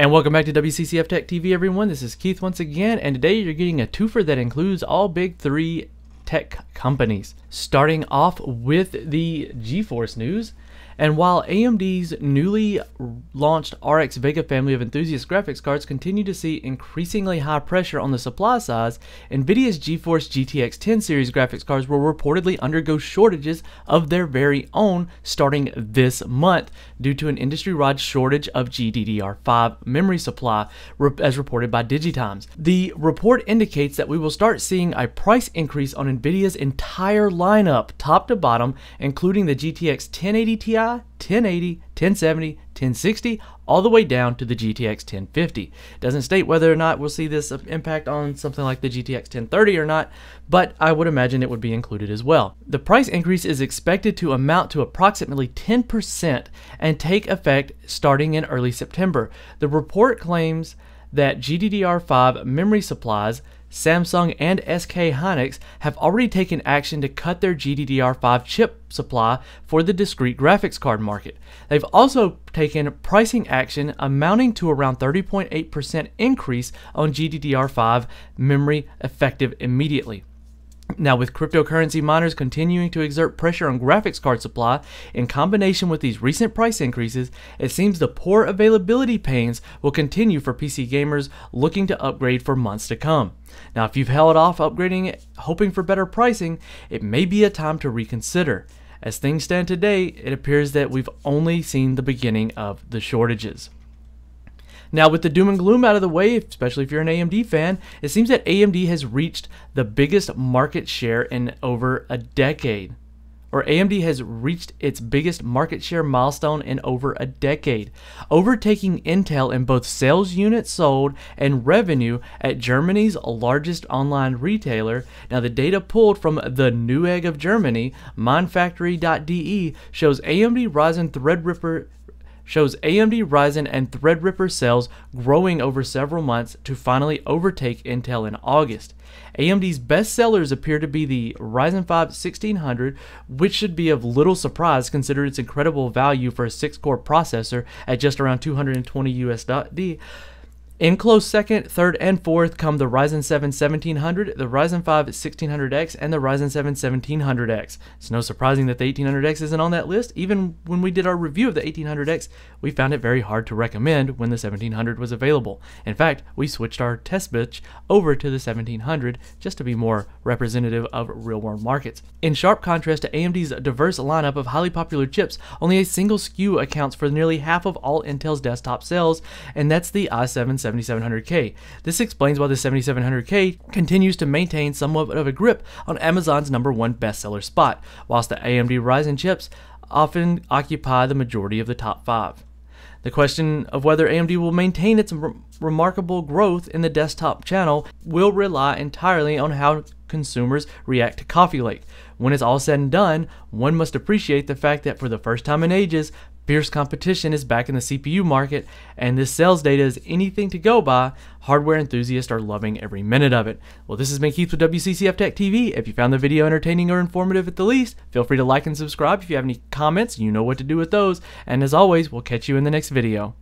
And welcome back to WCCF Tech TV, everyone. This is Keith once again, and today you're getting a twofer that includes all big three tech companies. Starting off with the GeForce news. And while AMD's newly launched RX Vega family of enthusiast graphics cards continue to see increasingly high pressure on the supply side, NVIDIA's GeForce GTX 10 series graphics cards will reportedly undergo shortages of their very own starting this month due to an industry-wide shortage of GDDR5 memory supply, as reported by Digitimes. The report indicates that we will start seeing a price increase on NVIDIA's entire lineup, top to bottom, including the GTX 1080 Ti, 1080, 1070, 1060, all the way down to the GTX 1050. It doesn't state whether or not we'll see this impact on something like the GTX 1030 or not, but I would imagine it would be included as well. The price increase is expected to amount to approximately 10% and take effect starting in early September. The report claims that GDDR5 memory supplies, Samsung and SK Hynix have already taken action to cut their GDDR5 chip supply for the discrete graphics card market. They've also taken pricing action amounting to around 30.8% increase on GDDR5 memory effective immediately. Now, with cryptocurrency miners continuing to exert pressure on graphics card supply in combination with these recent price increases, it seems the poor availability pains will continue for PC gamers looking to upgrade for months to come. Now, if you've held off upgrading hoping for better pricing, it may be a time to reconsider. As things stand today, it appears that we've only seen the beginning of the shortages. Now, with the doom and gloom out of the way, especially if you're an AMD fan, it seems that AMD has reached the biggest market share in over a decade. Or AMD has reached its biggest market share milestone in over a decade, overtaking Intel in both sales units sold and revenue at Germany's largest online retailer. Now, the data pulled from the Newegg of Germany, mindfactory.de, shows AMD Ryzen and Threadripper sales growing over several months to finally overtake Intel in August. AMD's best sellers appear to be the Ryzen 5 1600, which should be of little surprise considering its incredible value for a 6-core processor at just around $220 USD. In close second, third, and fourth come the Ryzen 7 1700, the Ryzen 5 1600X, and the Ryzen 7 1700X. It's no surprising that the 1800X isn't on that list. Even when we did our review of the 1800X, we found it very hard to recommend when the 1700 was available. In fact, we switched our test bench over to the 1700 just to be more representative of real-world markets. In sharp contrast to AMD's diverse lineup of highly popular chips, only a single SKU accounts for nearly half of all Intel's desktop sales, and that's the i7 7700K. This explains why the 7700K continues to maintain somewhat of a grip on Amazon's #1 bestseller spot, whilst the AMD Ryzen chips often occupy the majority of the top 5. The question of whether AMD will maintain its remarkable growth in the desktop channel will rely entirely on how consumers react to Coffee Lake. When it's all said and done, one must appreciate the fact that for the first time in ages, fierce competition is back in the CPU market, and this sales data is anything to go by. Hardware enthusiasts are loving every minute of it. Well, this has been Keith with WCCF Tech TV. If you found the video entertaining or informative at the least, feel free to like and subscribe. If you have any comments, you know what to do with those. And as always, we'll catch you in the next video.